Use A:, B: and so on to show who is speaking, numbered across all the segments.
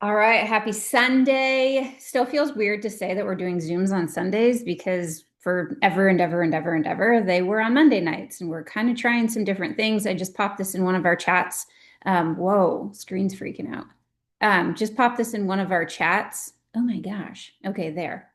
A: All right, happy Sunday. Still feels weird to say that we're doing Zooms on Sundays because for ever and ever and ever and ever, they were on Monday nights and we're kind of trying some different things. I just popped this in one of our chats. Whoa, screen's freaking out. Just popped this in one of our chats. Oh my gosh. Okay, there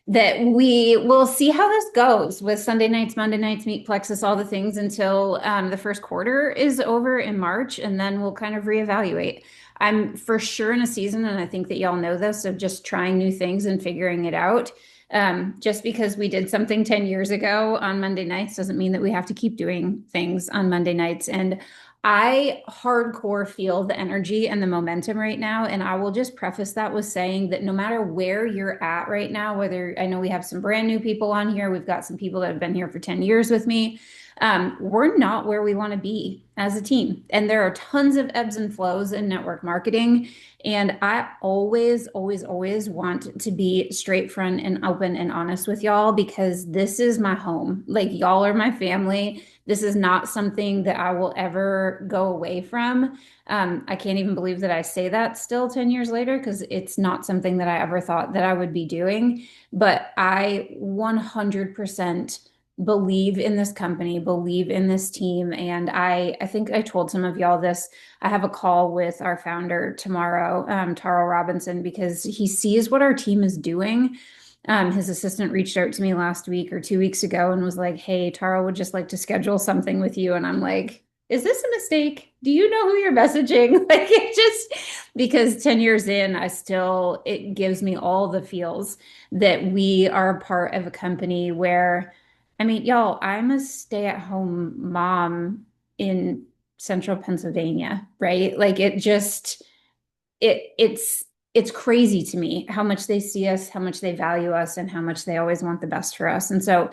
A: that we will see how this goes with Sunday nights, Monday nights, Meet Plexus, all the things until the first quarter is over in March, and then we'll kind of reevaluate. I'm for sure in a season, and I think that y'all know this, of just trying new things and figuring it out. Just because we did something 10 years ago on Monday nights doesn't mean that we have to keep doing things on Monday nights. And I hardcore feel the energy and the momentum right now. And I will just preface that with saying that no matter where you're at right now, whether I know we have some brand new people on here, we've got some people that have been here for 10 years with me. We're not where we want to be as a team. And there are tons of ebbs and flows in network marketing. And I always, always, always want to be straight front and open and honest with y'all because this is my home. Like, y'all are my family. This is not something that I will ever go away from. I can't even believe that I say that still 10 years later because it's not something that I ever thought that I would be doing. But I 100% believe in this company, believe in this team. And I think I told some of y'all this. I have a call with our founder tomorrow, Taro Robinson, because he sees what our team is doing. His assistant reached out to me last week or 2 weeks ago and was like, "Hey, Taro would just like to schedule something with you." And I'm like, "Is this a mistake? Do you know who you're messaging?" Like, it just, because 10 years in, it gives me all the feels that we are a part of a company where, I mean, y'all, I'm a stay-at-home mom in central Pennsylvania, right? Like, it's crazy to me how much they see us, how much they value us, and how much they always want the best for us. And so,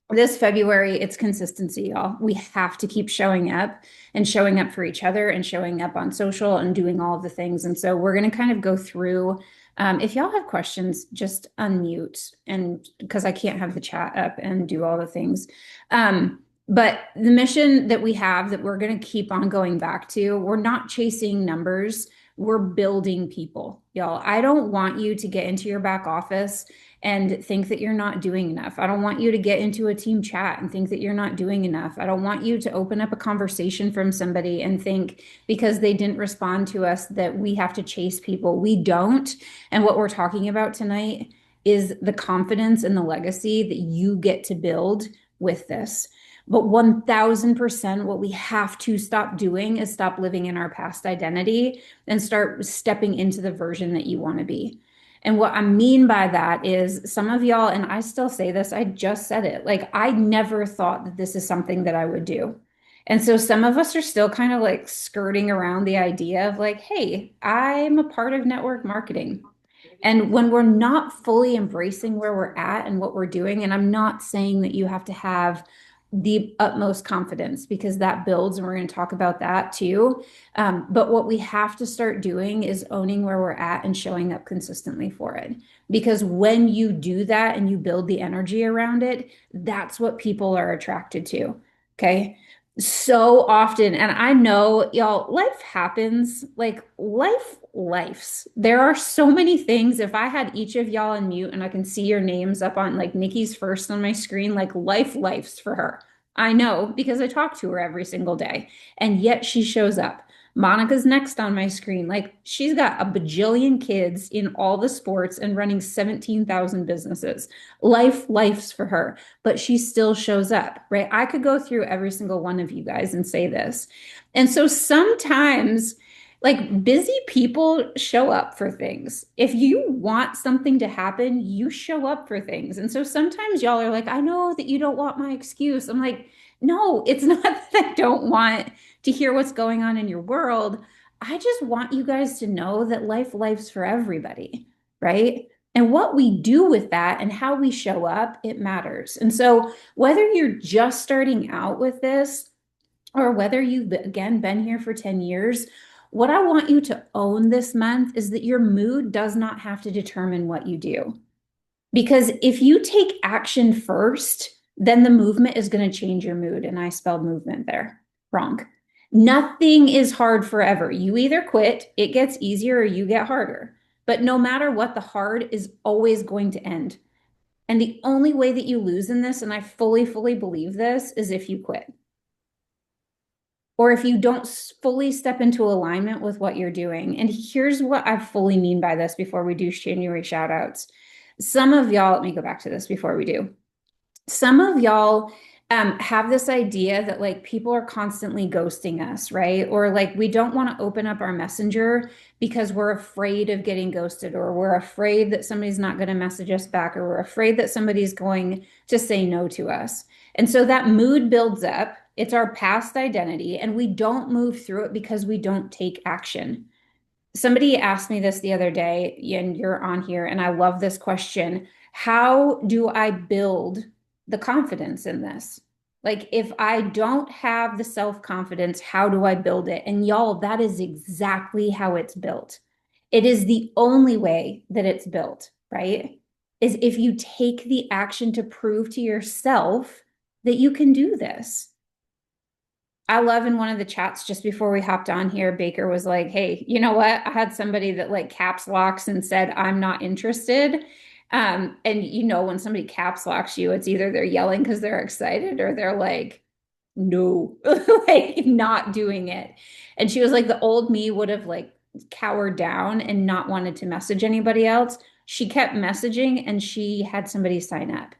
A: this February, it's consistency, y'all. We have to keep showing up and showing up for each other and showing up on social and doing all of the things. And so we're going to kind of go through. If y'all have questions, just unmute, and because I can't have the chat up and do all the things. But the mission that we have that we're going to keep on going back to, we're not chasing numbers, we're building people, y'all. I don't want you to get into your back office and think that you're not doing enough. I don't want you to get into a team chat and think that you're not doing enough. I don't want you to open up a conversation from somebody and think because they didn't respond to us that we have to chase people. We don't. And what we're talking about tonight is the confidence and the legacy that you get to build with this. But 1000%, what we have to stop doing is stop living in our past identity and start stepping into the version that you want to be. And what I mean by that is some of y'all, and I still say this, I just said it, like, I never thought that this is something that I would do. And so some of us are still kind of like skirting around the idea of like, hey, I'm a part of network marketing. And when we're not fully embracing where we're at and what we're doing, and I'm not saying that you have to have the utmost confidence because that builds, and we're going to talk about that too. But what we have to start doing is owning where we're at and showing up consistently for it. Because when you do that and you build the energy around it, that's what people are attracted to. Okay. So often, and I know y'all, life happens, like lifes. There are so many things. If I had each of y'all on mute and I can see your names up on, like, Nikki's first on my screen, like, lifes for her. I know because I talk to her every single day, and yet she shows up. Monica's next on my screen. Like, she's got a bajillion kids in all the sports and running 17,000 businesses. Life's for her, but she still shows up, right? I could go through every single one of you guys and say this. And so sometimes, like, busy people show up for things. If you want something to happen, you show up for things. And so sometimes y'all are like, "I know that you don't want my excuse." I'm like, no, it's not that I don't want to hear what's going on in your world. I just want you guys to know that life's for everybody, right? And what we do with that and how we show up, it matters. And so whether you're just starting out with this or whether you've again been here for 10 years, what I want you to own this month is that your mood does not have to determine what you do. Because if you take action first, then the movement is going to change your mood. And I spelled movement there wrong. Nothing is hard forever. You either quit, it gets easier, or you get harder. But no matter what, the hard is always going to end. And the only way that you lose in this, and I fully, fully believe this, is if you quit. Or if you don't fully step into alignment with what you're doing. And here's what I fully mean by this before we do January shout outs. Some of y'all, let me go back to this before we do. Some of y'all have this idea that like people are constantly ghosting us, right? Or like we don't want to open up our messenger because we're afraid of getting ghosted, or we're afraid that somebody's not going to message us back, or we're afraid that somebody's going to say no to us. And so that mood builds up. It's our past identity, and we don't move through it because we don't take action. Somebody asked me this the other day, and you're on here, and I love this question. How do I build the confidence in this? Like, if I don't have the self-confidence, how do I build it? And y'all, that is exactly how it's built. It is the only way that it's built, right? Is if you take the action to prove to yourself that you can do this. I love in one of the chats just before we hopped on here, Baker was like, hey, you know what? I had somebody that like caps locks and said, I'm not interested. And you know, when somebody caps locks you, it's either they're yelling because they're excited or they're like, no, like not doing it. And she was like, the old me would have like cowered down and not wanted to message anybody else. She kept messaging and she had somebody sign up.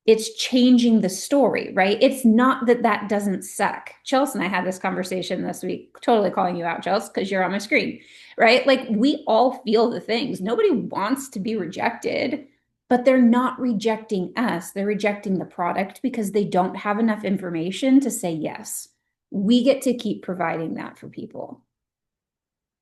A: It's changing the story, right? It's not that that doesn't suck. Chelsea and I had this conversation this week, totally calling you out, Chelsea, because you're on my screen, right? Like we all feel the things. Nobody wants to be rejected, but they're not rejecting us. They're rejecting the product because they don't have enough information to say yes. We get to keep providing that for people.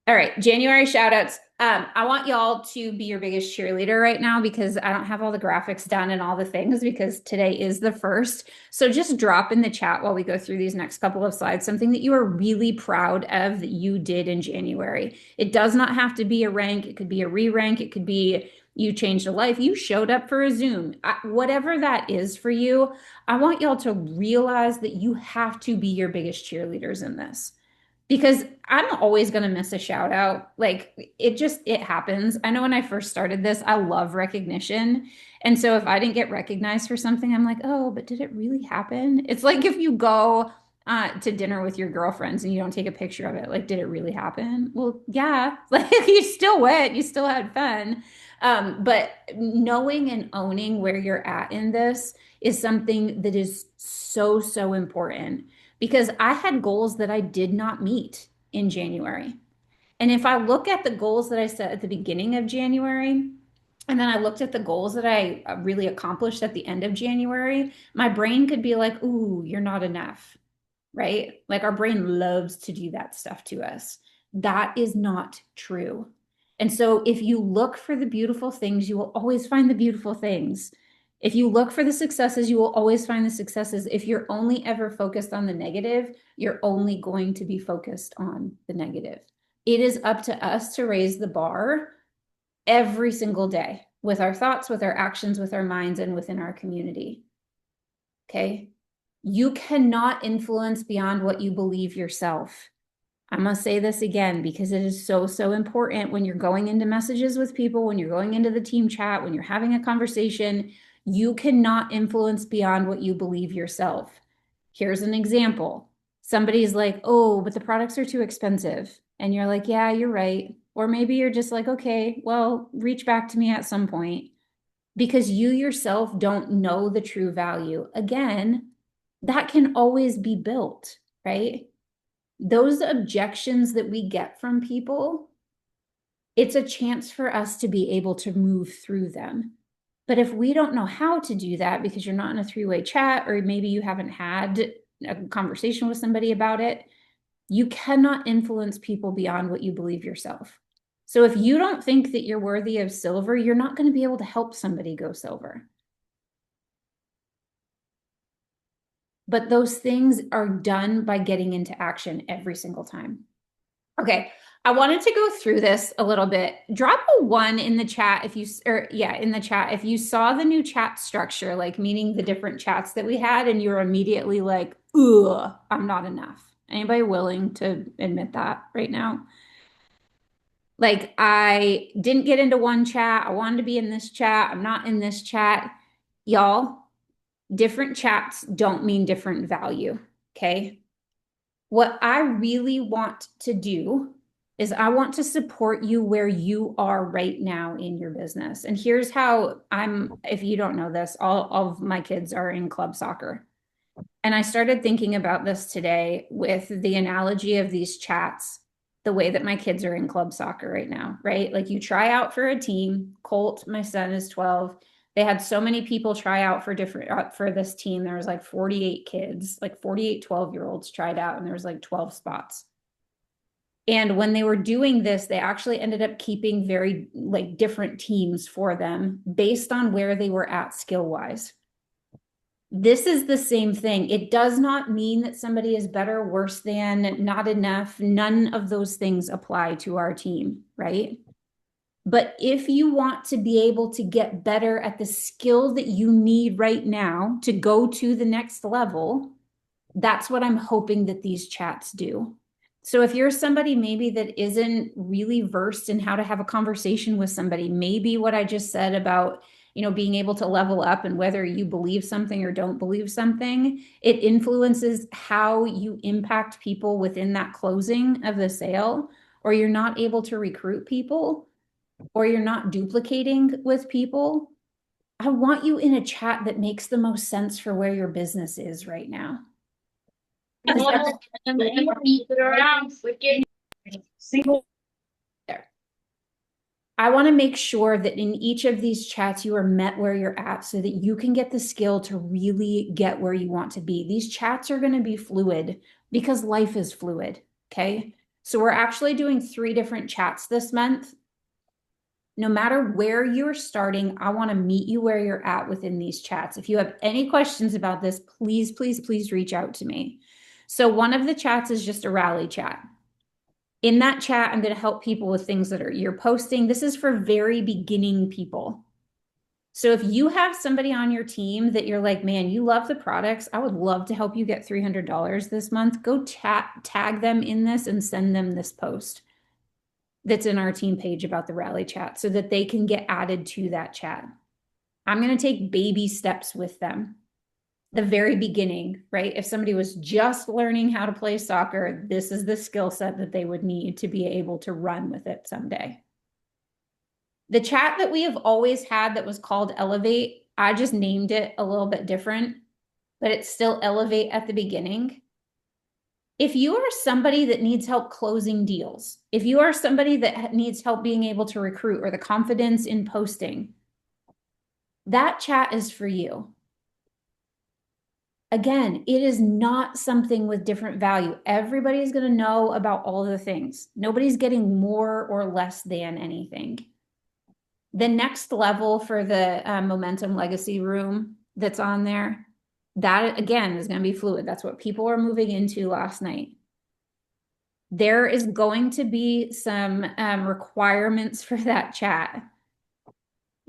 A: All right, January shout outs. I want y'all to be your biggest cheerleader right now because I don't have all the graphics done and all the things because today is the first. So just drop in the chat while we go through these next couple of slides something that you are really proud of that you did in January. It does not have to be a rank, it could be a re-rank, it could be you changed a life, you showed up for a Zoom. Whatever that is for you, I want y'all to realize that you have to be your biggest cheerleaders in this because I'm always going to miss a shout out. Like it happens. I know when I first started this, I love recognition. And so if I didn't get recognized for something, I'm like, oh, but did it really happen? It's like if you go to dinner with your girlfriends and you don't take a picture of it, like, did it really happen? Well, yeah, like you still went, you still had fun. But knowing and owning where you're at in this is something that is so, so important because I had goals that I did not meet in January. And if I look at the goals that I set at the beginning of January, and then I looked at the goals that I really accomplished at the end of January, my brain could be like, ooh, you're not enough, right? Like our brain loves to do that stuff to us. That is not true. And so if you look for the beautiful things, you will always find the beautiful things. If you look for the successes, you will always find the successes. If you're only ever focused on the negative, you're only going to be focused on the negative. It is up to us to raise the bar every single day with our thoughts, with our actions, with our minds, and within our community. Okay. You cannot influence beyond what you believe yourself. I'm going to say this again because it is so, so important when you're going into messages with people, when you're going into the team chat, when you're having a conversation, you cannot influence beyond what you believe yourself. Here's an example. Somebody's like, oh, but the products are too expensive. And you're like, yeah, you're right. Or maybe you're just like, okay, well, reach back to me at some point because you yourself don't know the true value. Again, that can always be built, right? Those objections that we get from people, it's a chance for us to be able to move through them. But if we don't know how to do that because you're not in a three-way chat, or maybe you haven't had a conversation with somebody about it, you cannot influence people beyond what you believe yourself. So if you don't think that you're worthy of silver, you're not going to be able to help somebody go silver. But those things are done by getting into action every single time. Okay, I wanted to go through this a little bit. Drop a one in the chat if you, or yeah, in the chat, if you saw the new chat structure, like meaning the different chats that we had, and you're immediately like, ugh, I'm not enough. Anybody willing to admit that right now? Like, I didn't get into one chat. I wanted to be in this chat. I'm not in this chat. Y'all, different chats don't mean different value. Okay. What I really want to do is I want to support you where you are right now in your business. And here's how if you don't know this, all of my kids are in club soccer. And I started thinking about this today with the analogy of these chats, the way that my kids are in club soccer right now, right? Like you try out for a team. Colt, my son, is 12. They had so many people try out for for this team. There was like 48 kids, like 48 12-year-olds tried out, and there was like 12 spots. And when they were doing this, they actually ended up keeping very like different teams for them based on where they were at skill wise. This is the same thing. It does not mean that somebody is better, worse than, not enough. None of those things apply to our team, right? But if you want to be able to get better at the skill that you need right now to go to the next level, that's what I'm hoping that these chats do. So if you're somebody maybe that isn't really versed in how to have a conversation with somebody, maybe what I just said about, being able to level up and whether you believe something or don't believe something, it influences how you impact people within that closing of the sale, or you're not able to recruit people, or you're not duplicating with people. I want you in a chat that makes the most sense for where your business is right now. There. I want to make sure that in each of these chats, you are met where you're at so that you can get the skill to really get where you want to be. These chats are going to be fluid because life is fluid. Okay. So we're actually doing 3 different chats this month. No matter where you're starting, I want to meet you where you're at within these chats. If you have any questions about this, please, please, please reach out to me. So one of the chats is just a rally chat. In that chat, I'm going to help people with things that you're posting. This is for very beginning people. So if you have somebody on your team that you're like, man, you love the products, I would love to help you get $300 this month, go tag them in this and send them this post that's in our team page about the rally chat so that they can get added to that chat. I'm going to take baby steps with them. The very beginning, right? If somebody was just learning how to play soccer, this is the skill set that they would need to be able to run with it someday. The chat that we have always had that was called Elevate, I just named it a little bit different, but it's still Elevate at the beginning. If you are somebody that needs help closing deals, if you are somebody that needs help being able to recruit or the confidence in posting, that chat is for you. Again, it is not something with different value. Everybody's going to know about all the things. Nobody's getting more or less than anything. The next level for the Momentum Legacy room that's on there, that again is going to be fluid. That's what people are moving into last night. There is going to be some requirements for that chat.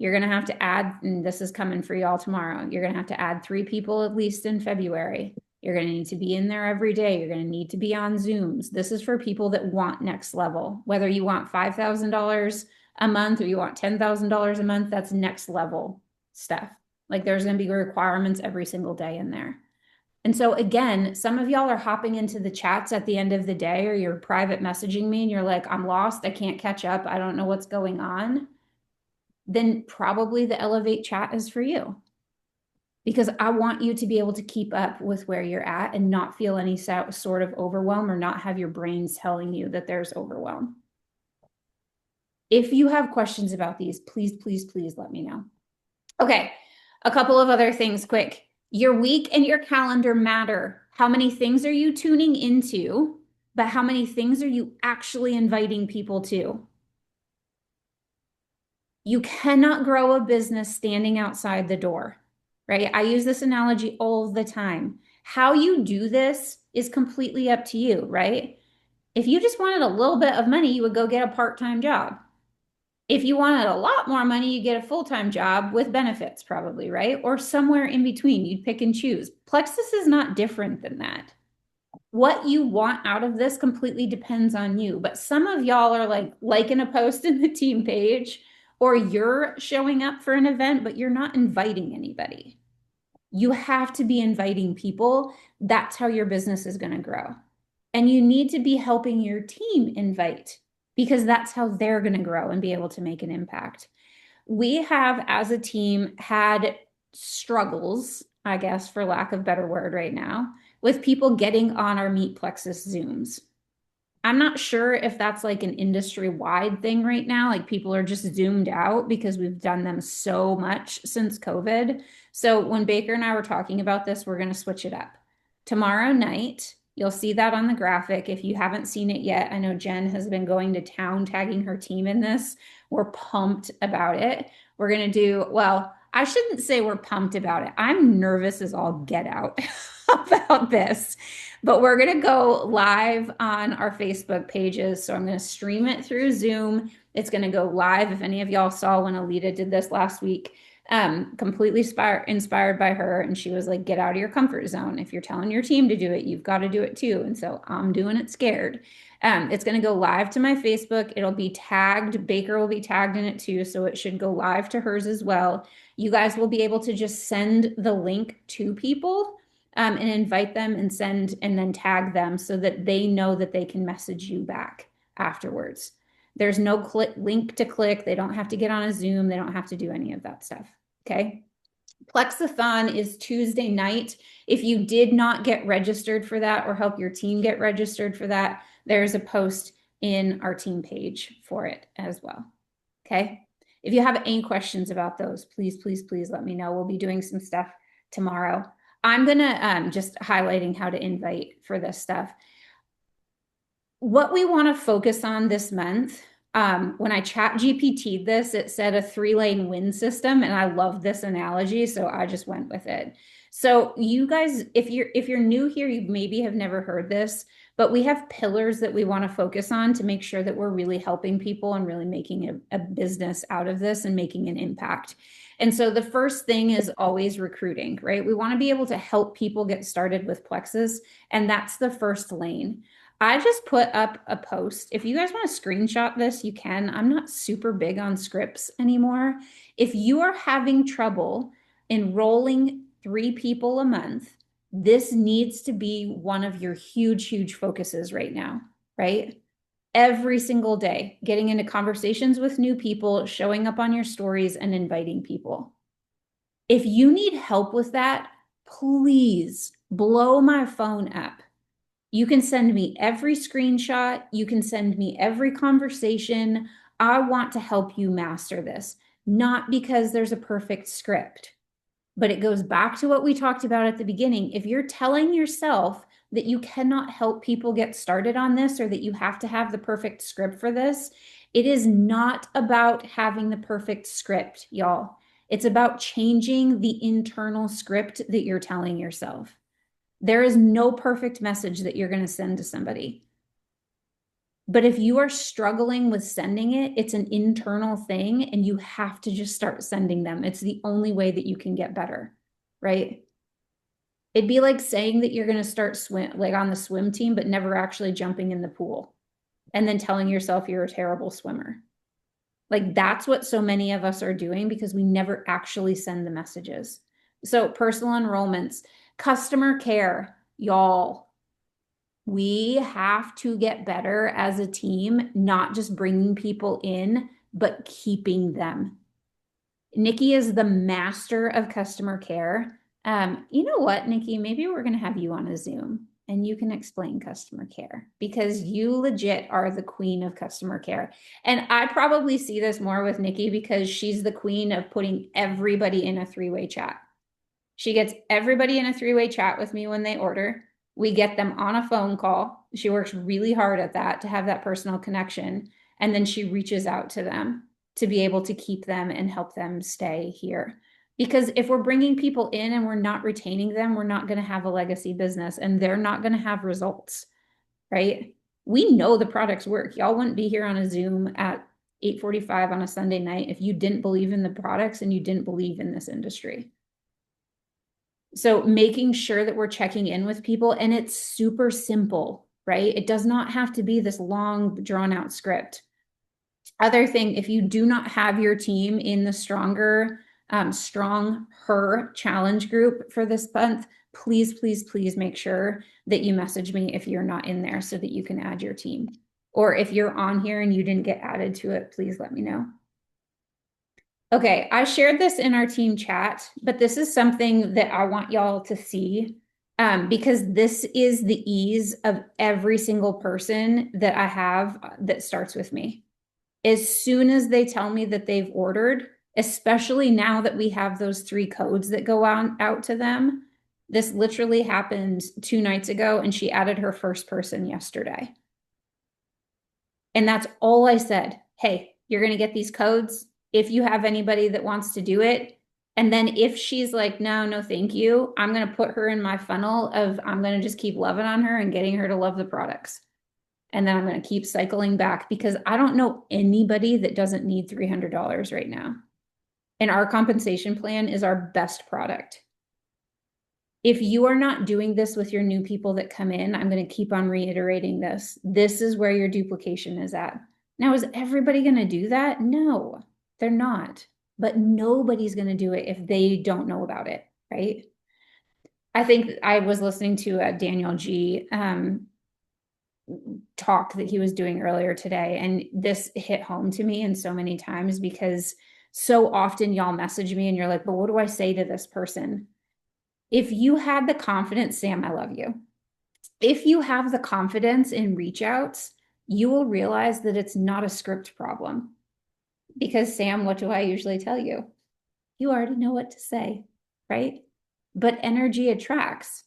A: You're going to have to add, and this is coming for y'all tomorrow, you're going to have to add 3 people at least in February. You're going to need to be in there every day. You're going to need to be on Zooms. This is for people that want next level. Whether you want $5,000 a month or you want $10,000 a month, that's next level stuff. Like there's going to be requirements every single day in there. And so again, some of y'all are hopping into the chats at the end of the day, or you're private messaging me and you're like, I'm lost. I can't catch up. I don't know what's going on. Then probably the Elevate chat is for you. Because I want you to be able to keep up with where you're at and not feel any sort of overwhelm or not have your brains telling you that there's overwhelm. If you have questions about these, please, please, please let me know. Okay, a couple of other things quick. Your week and your calendar matter. How many things are you tuning into, but how many things are you actually inviting people to? You cannot grow a business standing outside the door, right? I use this analogy all the time. How you do this is completely up to you, right? If you just wanted a little bit of money, you would go get a part-time job. If you wanted a lot more money, you get a full-time job with benefits probably, right? Or somewhere in between, you'd pick and choose. Plexus is not different than that. What you want out of this completely depends on you. But some of y'all are like liking a post in the team page, or you're showing up for an event, but you're not inviting anybody. You have to be inviting people. That's how your business is going to grow. And you need to be helping your team invite because that's how they're going to grow and be able to make an impact. We have, as a team, had struggles, I guess, for lack of better word right now, with people getting on our Meet Plexus Zooms. I'm not sure if that's like an industry-wide thing right now. Like people are just zoomed out because we've done them so much since COVID. So when Baker and I were talking about this, we're going to switch it up. Tomorrow night, you'll see that on the graphic. If you haven't seen it yet, I know Jen has been going to town tagging her team in this. We're pumped about it. We're going to do, well, I shouldn't say we're pumped about it. I'm nervous as all get out about this. But we're going to go live on our Facebook pages. So I'm going to stream it through Zoom. It's going to go live. If any of y'all saw when Alita did this last week, completely inspired by her. And she was like, get out of your comfort zone. If you're telling your team to do it, you've got to do it too. And so I'm doing it scared. It's going to go live to my Facebook. It'll be tagged. Baker will be tagged in it too. So it should go live to hers as well. You guys will be able to just send the link to people and invite them and send and then tag them so that they know that they can message you back afterwards. There's no link to click. They don't have to get on a Zoom. They don't have to do any of that stuff. Okay. Plexathon is Tuesday night. If you did not get registered for that or help your team get registered for that, there's a post in our team page for it as well. Okay. If you have any questions about those, please, please, please let me know. We'll be doing some stuff tomorrow. I'm going to just highlighting how to invite for this stuff. What we want to focus on this month, when I chat GPT'd this, it said a 3-lane win system, and I love this analogy, so I just went with it. So you guys, if you're new here, you maybe have never heard this, but we have pillars that we want to focus on to make sure that we're really helping people and really making a business out of this and making an impact. And so the first thing is always recruiting, right? We want to be able to help people get started with Plexus, and that's the first lane. I just put up a post. If you guys want to screenshot this, you can. I'm not super big on scripts anymore. If you are having trouble enrolling 3 people a month, this needs to be one of your huge, huge focuses right now, right? Every single day, getting into conversations with new people, showing up on your stories, and inviting people. If you need help with that, please blow my phone up. You can send me every screenshot. You can send me every conversation. I want to help you master this, not because there's a perfect script, but it goes back to what we talked about at the beginning. If you're telling yourself that you cannot help people get started on this or that you have to have the perfect script for this, it is not about having the perfect script, y'all. It's about changing the internal script that you're telling yourself. There is no perfect message that you're going to send to somebody. But if you are struggling with sending it, it's an internal thing and you have to just start sending them. It's the only way that you can get better, right? It'd be like saying that you're going to start swim like on the swim team, but never actually jumping in the pool and then telling yourself you're a terrible swimmer. Like that's what so many of us are doing because we never actually send the messages. So personal enrollments, customer care, y'all. We have to get better as a team, not just bringing people in, but keeping them. Nikki is the master of customer care. You know what, Nikki? Maybe we're going to have you on a Zoom and you can explain customer care because you legit are the queen of customer care. And I probably see this more with Nikki because she's the queen of putting everybody in a 3-way chat. She gets everybody in a 3-way chat with me when they order. We get them on a phone call. She works really hard at that to have that personal connection. And then she reaches out to them to be able to keep them and help them stay here. Because if we're bringing people in and we're not retaining them, we're not going to have a legacy business and they're not going to have results, right? We know the products work. Y'all wouldn't be here on a Zoom at 8:45 on a Sunday night if you didn't believe in the products and you didn't believe in this industry. So making sure that we're checking in with people, and it's super simple, right? It does not have to be this long, drawn out script. Other thing, if you do not have your team in the strong her challenge group for this month, please, please, please make sure that you message me if you're not in there so that you can add your team. Or if you're on here and you didn't get added to it, please let me know. Okay, I shared this in our team chat, but this is something that I want y'all to see, because this is the ease of every single person that I have that starts with me. As soon as they tell me that they've ordered, especially now that we have those 3 codes that go out to them, this literally happened 2 nights ago, and she added her first person yesterday. And that's all I said. Hey, you're going to get these codes if you have anybody that wants to do it. And then if she's like, no, no, thank you, I'm going to put her in my funnel of, I'm going to just keep loving on her and getting her to love the products. And then I'm going to keep cycling back, because I don't know anybody that doesn't need $300 right now. And our compensation plan is our best product. If you are not doing this with your new people that come in, I'm going to keep on reiterating this. This is where your duplication is at. Now, is everybody going to do that? No, they're not. But nobody's going to do it if they don't know about it, right? I think I was listening to a Daniel G. Talk that he was doing earlier today, and this hit home to me in so many times, because so often y'all message me and you're like, but what do I say to this person? If you had the confidence, Sam, I love you. If you have the confidence in reach outs, you will realize that it's not a script problem. Because, Sam, what do I usually tell you? You already know what to say, right? But energy attracts.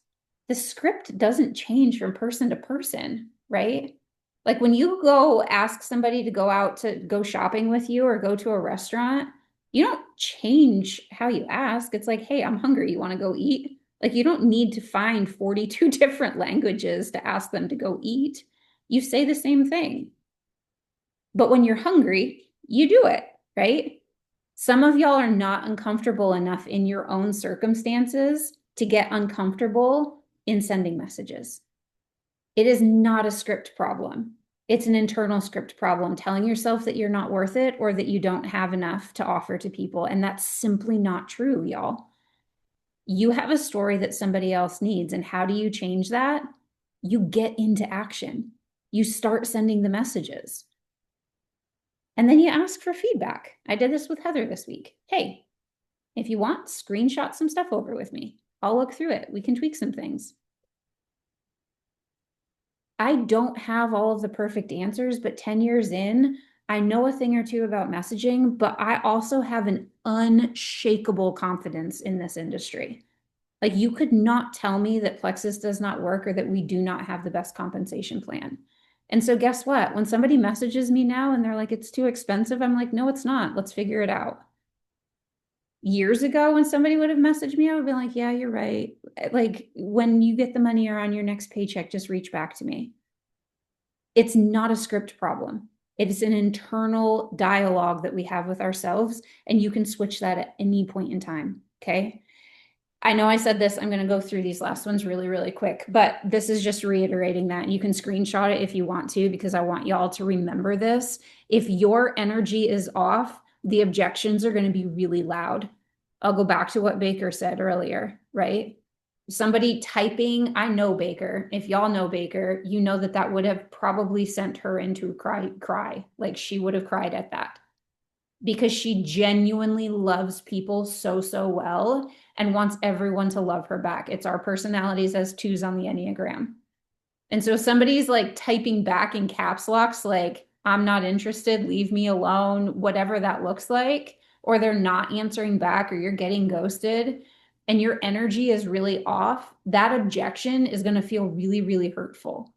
A: The script doesn't change from person to person, right? Like when you go ask somebody to go out to go shopping with you or go to a restaurant, you don't change how you ask. It's like, hey, I'm hungry. You want to go eat? Like you don't need to find 42 different languages to ask them to go eat. You say the same thing. But when you're hungry, you do it, right? Some of y'all are not uncomfortable enough in your own circumstances to get uncomfortable in sending messages. It is not a script problem. It's an internal script problem, telling yourself that you're not worth it or that you don't have enough to offer to people. And that's simply not true, y'all. You have a story that somebody else needs. And how do you change that? You get into action. You start sending the messages. And then you ask for feedback. I did this with Heather this week. Hey, if you want, screenshot some stuff over with me. I'll look through it. We can tweak some things. I don't have all of the perfect answers, but 10 years in, I know a thing or two about messaging, but I also have an unshakable confidence in this industry. Like you could not tell me that Plexus does not work or that we do not have the best compensation plan. And so guess what? When somebody messages me now and they're like, it's too expensive, I'm like, no, it's not. Let's figure it out. Years ago, when somebody would have messaged me, I would be like, yeah, you're right. Like when you get the money or on your next paycheck, just reach back to me. It's not a script problem. It's an internal dialogue that we have with ourselves, and you can switch that at any point in time. Okay. I know I said this, I'm going to go through these last ones really, really quick, but this is just reiterating that. You can screenshot it if you want to, because I want y'all to remember this. If your energy is off, the objections are going to be really loud. I'll go back to what Baker said earlier, right? Somebody typing, I know Baker. If y'all know Baker, you know that that would have probably sent her into a cry. Like she would have cried at that, because she genuinely loves people so, so well and wants everyone to love her back. It's our personalities as 2s on the Enneagram. And so somebody's like typing back in caps locks, like, I'm not interested, leave me alone, whatever that looks like, or they're not answering back, or you're getting ghosted and your energy is really off, that objection is going to feel really, really hurtful.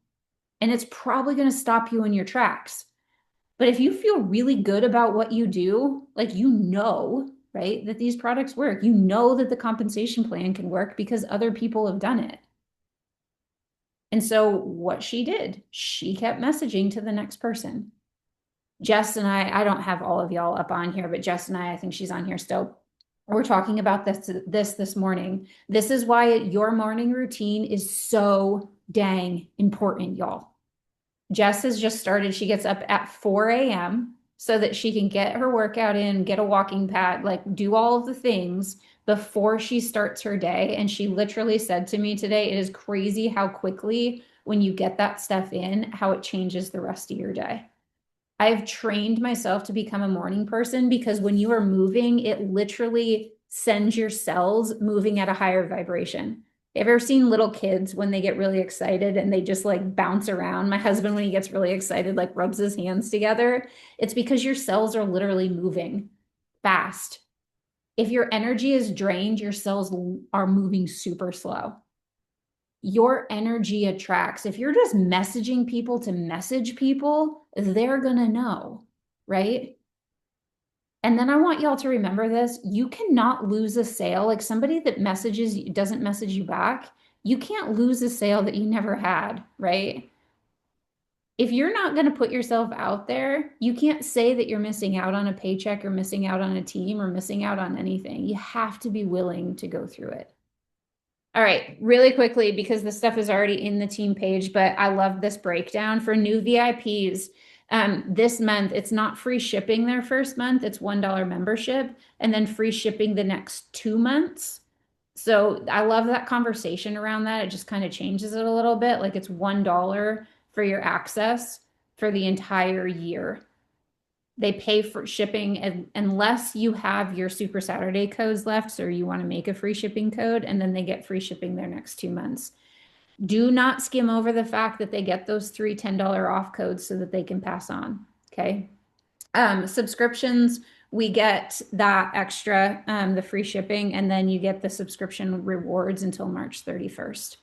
A: And it's probably going to stop you in your tracks. But if you feel really good about what you do, like right, that these products work, that the compensation plan can work because other people have done it. And so what she did, she kept messaging to the next person. Jess and I don't have all of y'all up on here, but Jess and I think she's on here still. We're talking about this morning. This is why your morning routine is so dang important, y'all. Jess has just started. She gets up at 4 a.m. so that she can get her workout in, get a walking pad, like do all of the things before she starts her day. And she literally said to me today, it is crazy how quickly, when you get that stuff in, how it changes the rest of your day. I've trained myself to become a morning person because when you are moving, it literally sends your cells moving at a higher vibration. Have you ever seen little kids when they get really excited and they just like bounce around? My husband, when he gets really excited, like rubs his hands together. It's because your cells are literally moving fast. If your energy is drained, your cells are moving super slow. Your energy attracts. If you're just messaging people to message people, they're going to know, right? And then I want y'all to remember this. You cannot lose a sale. Like somebody that messages doesn't message you back, you can't lose a sale that you never had, right? If you're not going to put yourself out there, you can't say that you're missing out on a paycheck or missing out on a team or missing out on anything. You have to be willing to go through it. All right, really quickly, because the stuff is already in the team page, but I love this breakdown for new VIPs. This month, it's not free shipping their first month, it's $1 membership, and then free shipping the next 2 months. So I love that conversation around that. It just kind of changes it a little bit. Like it's $1 for your access for the entire year. They pay for shipping unless you have your Super Saturday codes left, so you want to make a free shipping code, and then they get free shipping their next 2 months. Do not skim over the fact that they get those three $10 off codes so that they can pass on. Okay. Subscriptions, we get that extra, the free shipping, and then you get the subscription rewards until March 31st.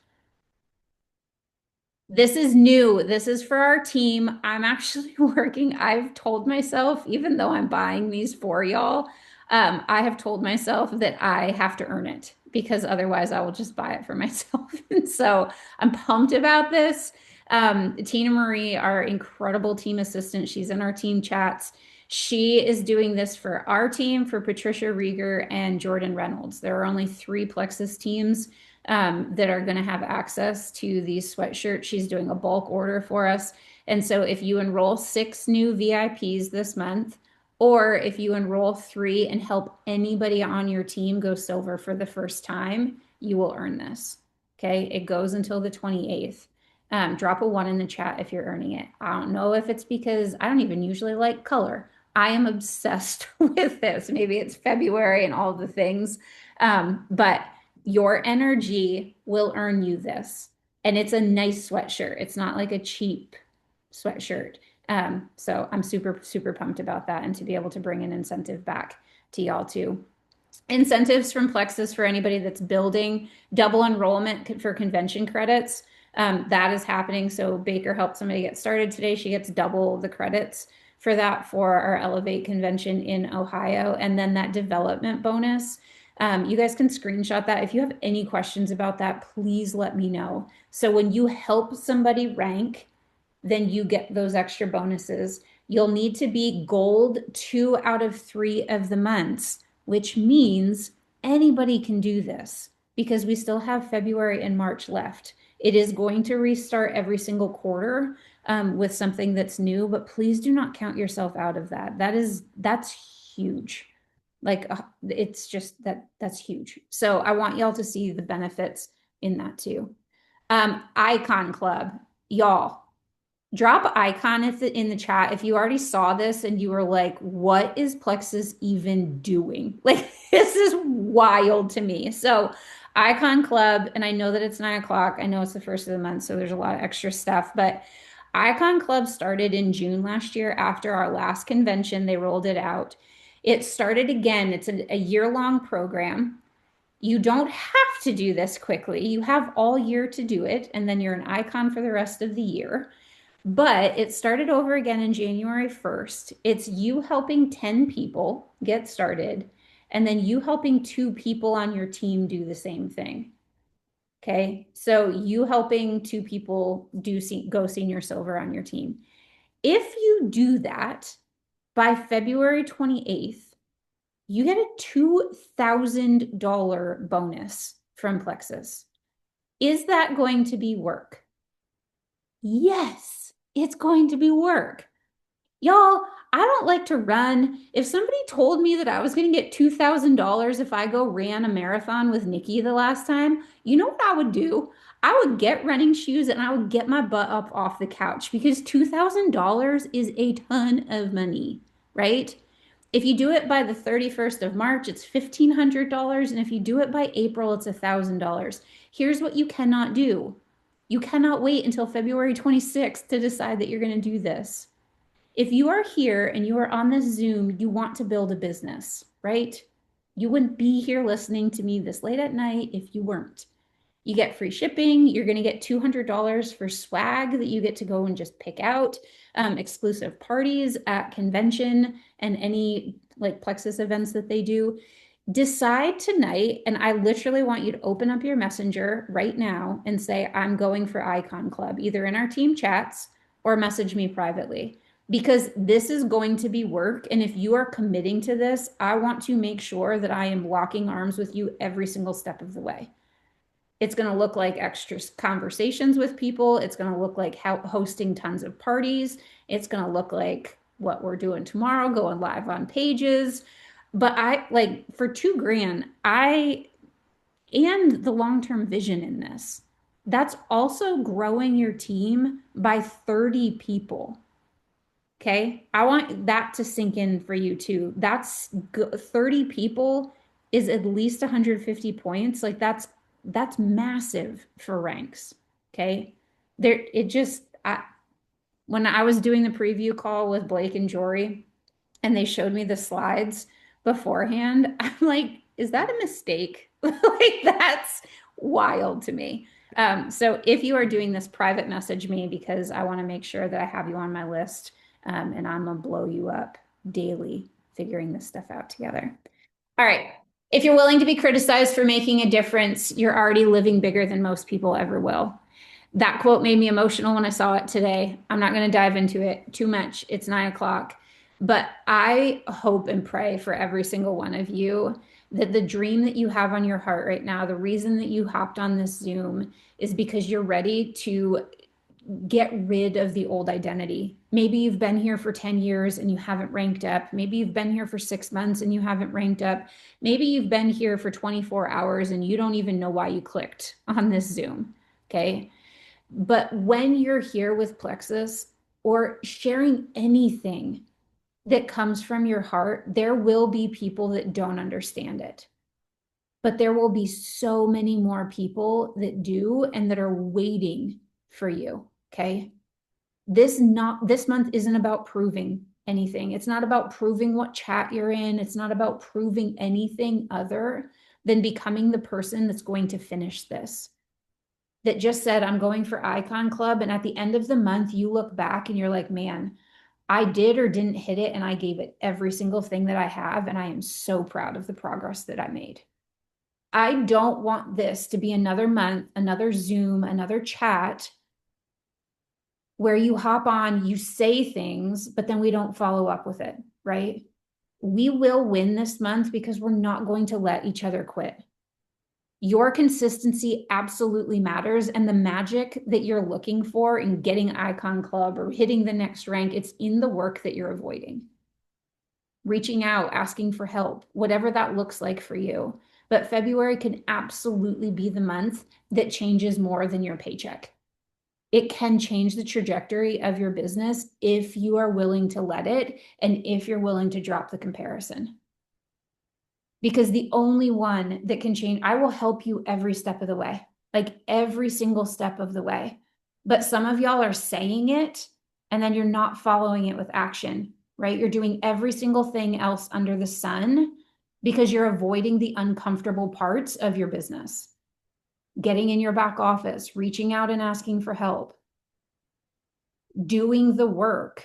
A: This is new. This is for our team. I'm actually working. I've told myself, even though I'm buying these for y'all, I have told myself that I have to earn it because otherwise I will just buy it for myself. And so I'm pumped about this. Tina Marie, our incredible team assistant, she's in our team chats. She is doing this for our team, for Patricia Rieger and Jordan Reynolds. There are only 3 Plexus teams that are going to have access to these sweatshirts. She's doing a bulk order for us. And so if you enroll 6 new VIPs this month, or if you enroll 3 and help anybody on your team go silver for the first time, you will earn this. Okay. It goes until the 28th. Drop a 1 in the chat if you're earning it. I don't know if it's because I don't even usually like color. I am obsessed with this. Maybe it's February and all the things. But your energy will earn you this. And it's a nice sweatshirt. It's not like a cheap sweatshirt. So I'm super, super pumped about that and to be able to bring an incentive back to y'all too. Incentives from Plexus for anybody that's building double enrollment for convention credits. That is happening. So Baker helped somebody get started today. She gets double the credits for that for our Elevate convention in Ohio. And then that development bonus. You guys can screenshot that. If you have any questions about that, please let me know. So when you help somebody rank, then you get those extra bonuses. You'll need to be gold 2 out of 3 of the months, which means anybody can do this because we still have February and March left. It is going to restart every single quarter with something that's new, but please do not count yourself out of that. That's huge. Like it's just that's huge. So I want y'all to see the benefits in that too. Icon Club, y'all. Drop icon in the chat if you already saw this and you were like, what is Plexus even doing? Like, this is wild to me. So, Icon Club, and I know that it's 9 o'clock. I know it's the first of the month, so there's a lot of extra stuff, but Icon Club started in June last year after our last convention. They rolled it out. It started again. It's a year-long program. You don't have to do this quickly. You have all year to do it, and then you're an icon for the rest of the year. But it started over again in January 1st. It's you helping 10 people get started, and then you helping 2 people on your team do the same thing. Okay. So you helping 2 people go senior silver on your team. If you do that by February 28th, you get a $2,000 bonus from Plexus. Is that going to be work? Yes, it's going to be work. Y'all, I don't like to run. If somebody told me that I was going to get $2,000 if I go ran a marathon with Nikki the last time, you know what I would do? I would get running shoes and I would get my butt up off the couch because $2,000 is a ton of money, right? If you do it by the 31st of March, it's $1,500. And if you do it by April, it's $1,000. Here's what you cannot do. You cannot wait until February 26th to decide that you're going to do this. If you are here and you are on this Zoom, you want to build a business, right? You wouldn't be here listening to me this late at night if you weren't. You get free shipping. You're going to get $200 for swag that you get to go and just pick out, exclusive parties at convention and any like Plexus events that they do. Decide tonight, and I literally want you to open up your messenger right now and say, I'm going for Icon Club, either in our team chats or message me privately, because this is going to be work. And if you are committing to this, I want to make sure that I am locking arms with you every single step of the way. It's going to look like extra conversations with people. It's going to look like hosting tons of parties. It's going to look like what we're doing tomorrow, going live on pages. But I like for $2,000, and the long-term vision in this, that's also growing your team by 30 people. Okay. I want that to sink in for you too. That's 30 people is at least 150 points. Like that's massive for ranks. Okay. When I was doing the preview call with Blake and Jory and they showed me the slides beforehand, I'm like, is that a mistake? Like that's wild to me. So if you are doing this, private message me because I want to make sure that I have you on my list. And I'm gonna blow you up daily figuring this stuff out together. All right. If you're willing to be criticized for making a difference, you're already living bigger than most people ever will. That quote made me emotional when I saw it today. I'm not going to dive into it too much. It's 9 o'clock. But I hope and pray for every single one of you that the dream that you have on your heart right now, the reason that you hopped on this Zoom is because you're ready to get rid of the old identity. Maybe you've been here for 10 years and you haven't ranked up. Maybe you've been here for 6 months and you haven't ranked up. Maybe you've been here for 24 hours and you don't even know why you clicked on this Zoom. Okay. But when you're here with Plexus or sharing anything that comes from your heart, there will be people that don't understand it. But there will be so many more people that do and that are waiting for you. Okay. This month isn't about proving anything. It's not about proving what chat you're in. It's not about proving anything other than becoming the person that's going to finish this. That just said, I'm going for Icon Club. And at the end of the month, you look back and you're like, man, I did or didn't hit it. And I gave it every single thing that I have. And I am so proud of the progress that I made. I don't want this to be another month, another Zoom, another chat where you hop on, you say things, but then we don't follow up with it, right? We will win this month because we're not going to let each other quit. Your consistency absolutely matters. And the magic that you're looking for in getting Icon Club or hitting the next rank, it's in the work that you're avoiding. Reaching out, asking for help, whatever that looks like for you. But February can absolutely be the month that changes more than your paycheck. It can change the trajectory of your business if you are willing to let it and if you're willing to drop the comparison. Because the only one that can change, I will help you every step of the way, like every single step of the way. But some of y'all are saying it and then you're not following it with action, right? You're doing every single thing else under the sun because you're avoiding the uncomfortable parts of your business. Getting in your back office, reaching out and asking for help, doing the work.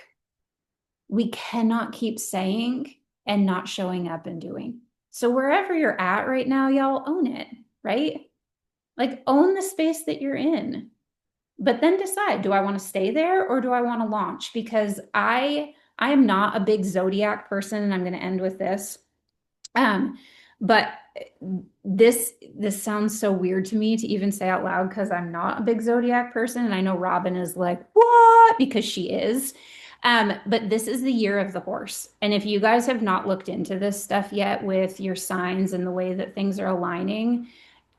A: We cannot keep saying and not showing up and doing. So wherever you're at right now, y'all own it, right? Like own the space that you're in, but then decide, do I want to stay there or do I want to launch? Because I am not a big Zodiac person, and I'm going to end with this. Um, but this sounds so weird to me to even say out loud because I'm not a big zodiac person, and I know Robin is like, what? Because she is. But this is the year of the horse. And if you guys have not looked into this stuff yet with your signs and the way that things are aligning,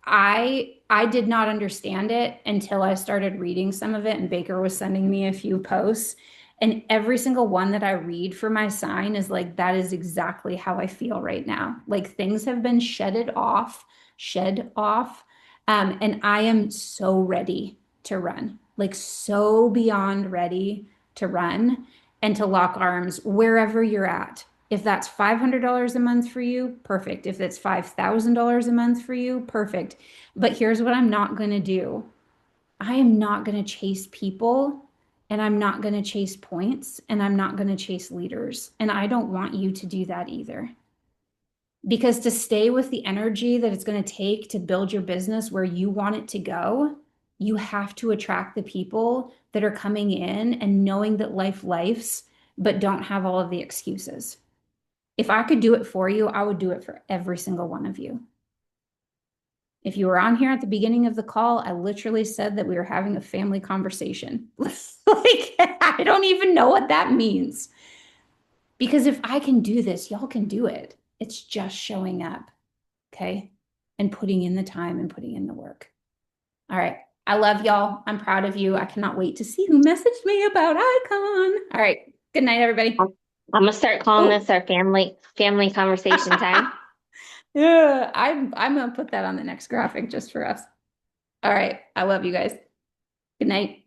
A: I did not understand it until I started reading some of it, and Baker was sending me a few posts. And every single one that I read for my sign is like, that is exactly how I feel right now. Like things have been shed off. And I am so ready to run, like so beyond ready to run and to lock arms wherever you're at. If that's $500 a month for you, perfect. If that's $5,000 a month for you, perfect. But here's what I'm not going to do. I am not going to chase people, and I'm not going to chase points, and I'm not going to chase leaders. And I don't want you to do that either. Because to stay with the energy that it's going to take to build your business where you want it to go, you have to attract the people that are coming in and knowing that life's, but don't have all of the excuses. If I could do it for you, I would do it for every single one of you. If you were on here at the beginning of the call, I literally said that we were having a family conversation. Like, I don't even know what that means. Because if I can do this, y'all can do it. It's just showing up, okay? And putting in the time and putting in the work. All right. I love y'all. I'm proud of you. I cannot wait to see who messaged me about Icon. All right. Good night, everybody.
B: I'm gonna start calling
A: Oh.
B: this our family conversation time.
A: Yeah, I'm gonna put that on the next graphic just for us. All right. I love you guys. Good night.